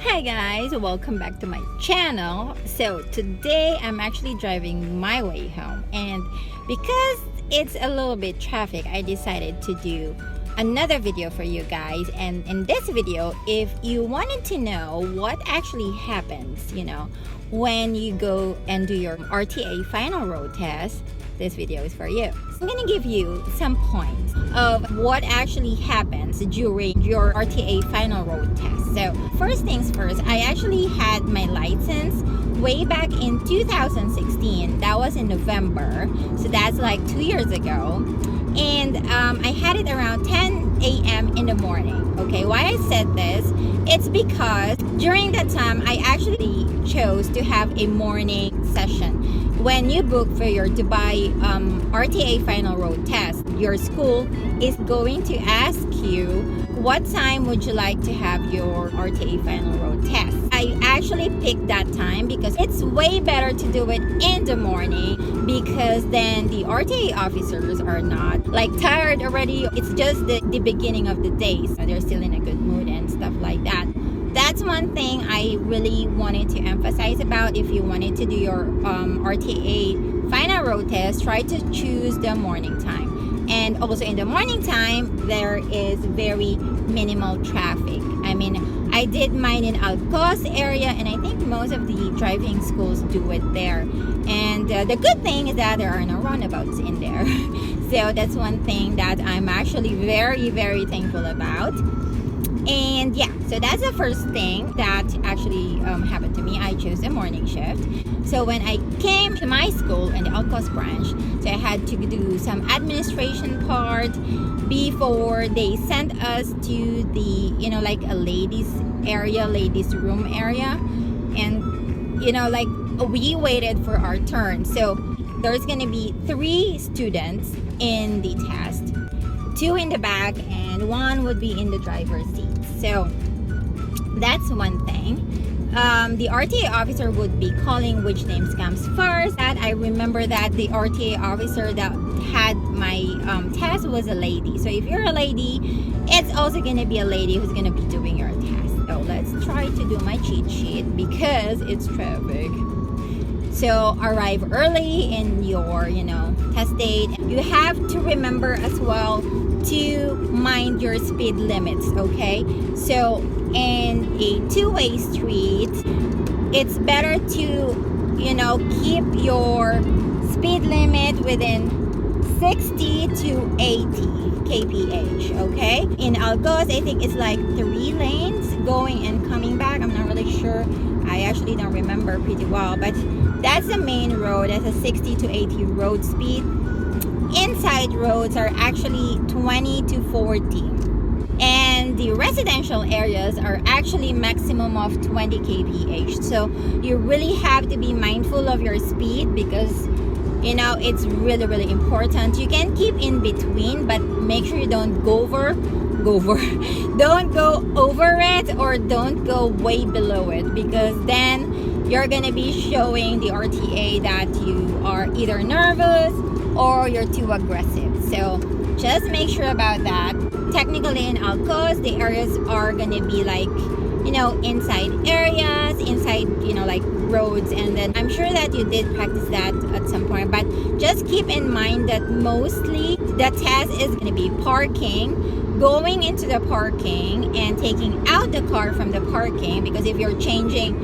Hi guys, welcome back to my channel. So today I'm actually driving my way home, and because it's a little bit traffic, I decided to do another video for you guys. And in this video, if you wanted to know what actually happens, when you go and do your RTA Final Road Test, this video is for you. I'm gonna give you some points of what actually happens during your RTA Final Road Test. So first things first, I actually had my license way back in 2016. That was in November, so that's like 2 years ago. And I had it around 10 a.m. in the morning. Okay, why I said this, it's because during that time I actually chose to have a morning session. When you book for your Dubai RTA Final Road Test, your school is going to ask you what time would you like to have your RTA Final Road Test. I actually picked that time because it's way better to do it in the morning, because then the RTA officers are not like tired already. It's just the beginning of the day, so they're still in a good mood and stuff like that. That's one thing I really wanted to emphasize about. If you wanted to do your RTA Final Road Test, try to choose the morning time. And also in the morning time, there is very minimal traffic. I mean, I did mine in QUOZ area, and I think most of the driving schools do it there. And the good thing is that there are no roundabouts in there. So that's one thing that I'm actually very, very thankful about. And yeah, so that's the first thing that actually happened to me. I chose a morning shift. So when I came to my school in the QUOZ branch, so I had to do some administration part before they sent us to the, like a ladies room area. And, like we waited for our turn. So there's going to be 3 students in the test. 2 in the back and 1 would be in the driver's seat. So that's one thing. The RTA officer would be calling which names comes first. That I remember that the RTA officer that had my test was a lady. So if you're a lady, it's also going to be a lady who's going to be doing your test. So let's try to do my cheat sheet because it's traffic. So arrive early in your, test date. You have to remember as well to mind your speed limits, okay? So in a two-way street, it's better to, keep your speed limit within 60 to 80 kph, okay? In QUOZ, I think it's like 3 lanes going and coming back. I'm not really sure. I actually don't remember pretty well, but that's the main road. That's a 60 to 80 road speed. Inside roads are actually 20 to 40. And the residential areas are actually maximum of 20 kph. So you really have to be mindful of your speed because, it's really, really important. You can keep in between, but make sure you don't go over. Don't go over it or don't go way below it, because then you're gonna be showing the RTA that you are either nervous or you're too aggressive. So just make sure about that. Technically in QUOZ, the areas are gonna be like, inside areas, inside, like roads. And then I'm sure that you did practice that at some point, but just keep in mind that mostly the test is gonna be parking, going into the parking and taking out the car from the parking, because if you're changing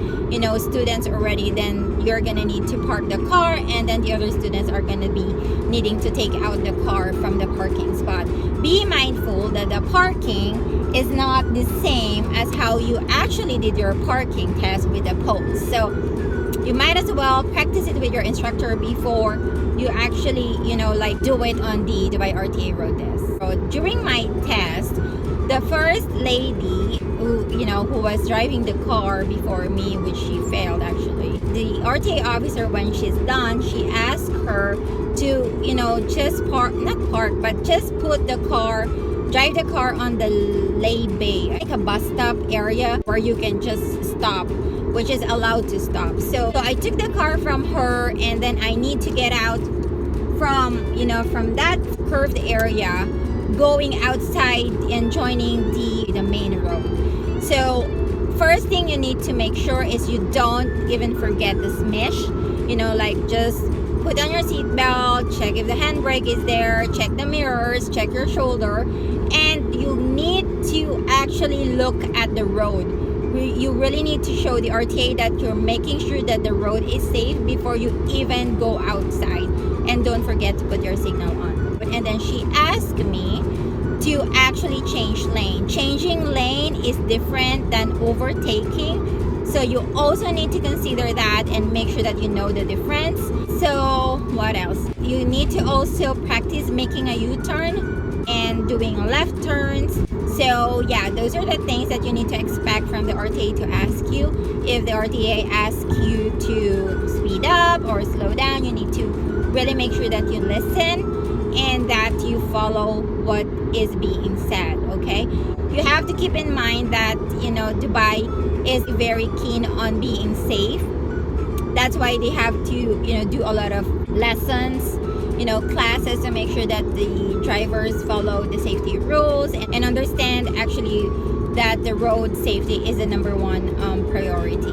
students already, then you're gonna need to park the car, and then the other students are gonna be needing to take out the car from the parking spot. Be mindful that the parking is not the same as how you actually did your parking test with the post. So you might as well practice it with your instructor before you actually, do it on the Dubai RTA road test. So during my test, the first lady who was driving the car before me, which she failed actually, the RTA officer, when she's done, she asked her to, just just put the car, drive the car on the lay bay, like a bus stop area where you can just stop, which is allowed to stop. So I took the car from her, and then I need to get out from that curved area, going outside and joining the main road. So first thing you need to make sure is you don't even forget the smish. You know, like just put on your seatbelt, check if the handbrake is there, check the mirrors, check your shoulder, and you need to actually look at the road. You really need to show the RTA that you're making sure that the road is safe before you even go outside. And don't forget to put your signal on. And then she asked me to actually change lane. Changing lane is different than overtaking. So you also need to consider that and make sure that you know the difference. So what else? You need to also practice making a U-turn and doing left turns. So yeah, those are the things that you need to expect from the RTA to ask you. If the RTA asks you to speed up or slow down, you need to really make sure that you listen and that you follow what is being said, okay? You have to keep in mind that, you know, Dubai is very keen on being safe. That's why they have to, you know, do a lot of lessons, you know, classes to make sure that the drivers follow the safety rules and understand actually that the road safety is the number one priority.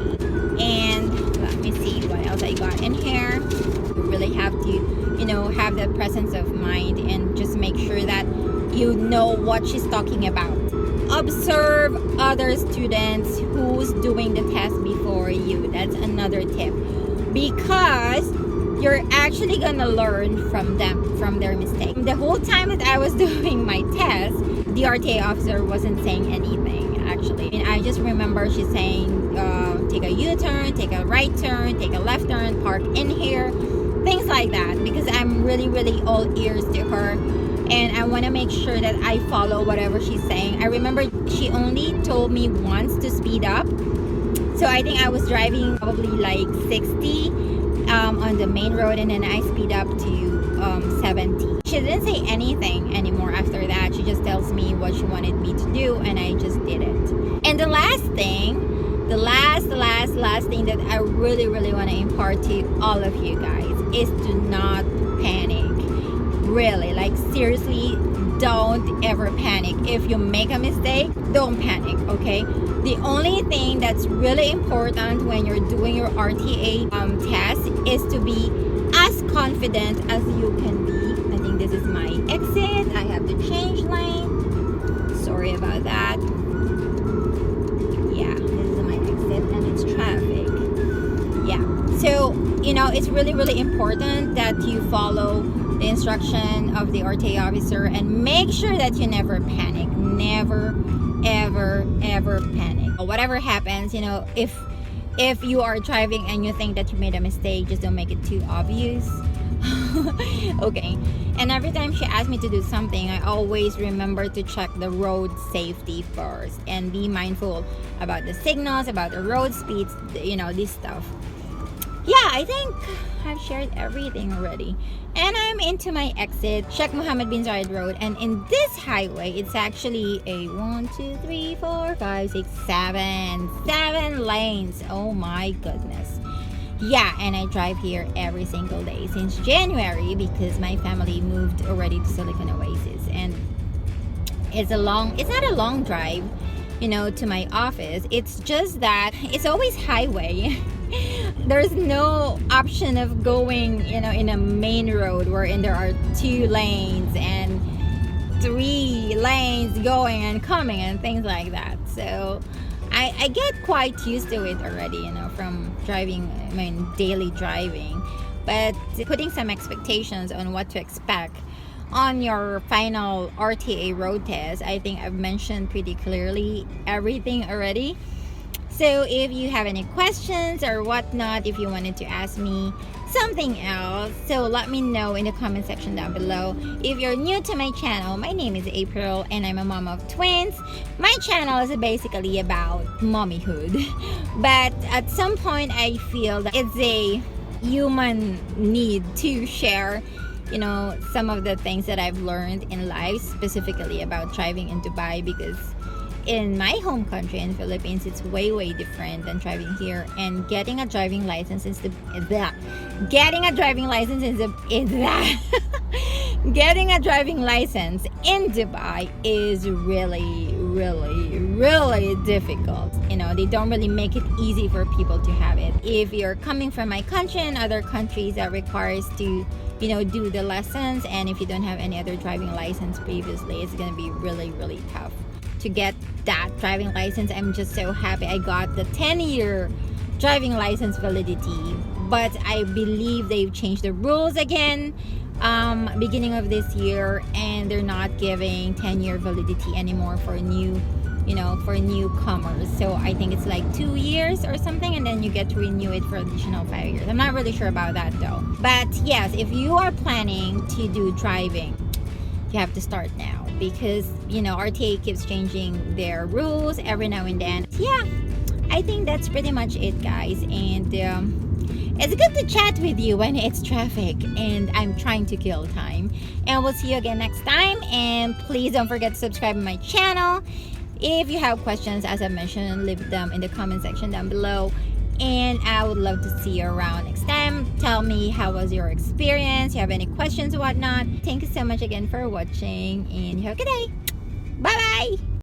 And let me see what else I got in here. You really have to, you know, have that presence of mind and just make sure that you know what she's talking about. Observe other students who's doing the test before you. That's another tip, because you're actually gonna learn from them, from their mistakes. The whole time that I was doing my test, the RTA officer wasn't saying anything actually. And I just remember she's saying take a U-turn, take a right turn, take a left turn, park in here, things like that, because I'm really all ears to her and I want to make sure that I follow whatever she's saying. I remember she only told me once to speed up, so I think I was driving probably like 60 on the main road, and then I speed up to 70. She didn't say anything anymore after that. She just tells me what she wanted me to do, and I just did it. And the last thing, the last thing that I really want to impart to all of you guys is to not panic. Really, like seriously, don't ever panic. If you make a mistake, don't panic, okay? The only thing that's really important when you're doing your RTA test is to be as confident as you can be. I think this is my exit. I have to change lane. Sorry about that. Yeah, this is my exit and it's traffic. Yeah, so, you know, it's really important that you follow the instruction of the RTA officer and make sure that you never panic. Never ever panic. Whatever happens, you know, if you are driving and you think that you made a mistake, just don't make it too obvious. Okay. And every time she asks me to do something, I always remember to check the road safety first and be mindful about the signals, about the road speeds, you know, this stuff. Yeah, I think I've shared everything already. And I'm into my exit, Sheikh Mohammed bin Zayed Road. And in this highway, it's actually a 1, 2, 3, 4, 5, 6, 7 lanes. Oh my goodness. Yeah, and I drive here every single day since January because my family moved already to Silicon Oasis. And it's not a long drive, you know, to my office. It's just that it's always highway. There's no option of going, you know, in a main road wherein there are 2 lanes and 3 lanes going and coming and things like that. So I get quite used to it already, you know, from driving, I mean, daily driving. But putting some expectations on what to expect on your final RTA road test, I think I've mentioned pretty clearly everything already. So if you have any questions or whatnot, if you wanted to ask me something else, so let me know in the comment section down below. If you're new to my channel, my name is April and I'm a mom of twins. My channel is basically about mommyhood, but at some point I feel that it's a human need to share, you know, some of the things that I've learned in life, specifically about driving in Dubai, because in my home country in Philippines, it's way different than driving here. And getting a driving license getting a driving license in Dubai is really really difficult. You know, they don't really make it easy for people to have it. If you're coming from my country and other countries that requires to, you know, do the lessons, and if you don't have any other driving license previously, it's gonna be really tough to get that driving license. I'm just so happy I got the 10-year driving license validity, but I believe they've changed the rules again beginning of this year, and they're not giving 10-year validity anymore for new, you know, for newcomers. So I think it's like 2 years or something, and then you get to renew it for additional 5 years. I'm not really sure about that though. But yes, if you are planning to do driving, you have to start now, because you know RTA keeps changing their rules every now and then. Yeah, I think that's pretty much it, guys. And it's good to chat with you when it's traffic and I'm trying to kill time. And we'll see you again next time. And please don't forget to subscribe to my channel. If you have questions, as I mentioned, leave them in the comment section down below. And I would love to see you around next time. Tell me, how was your experience? You have any questions or whatnot? Thank you so much again for watching, and you have a good day. Bye bye.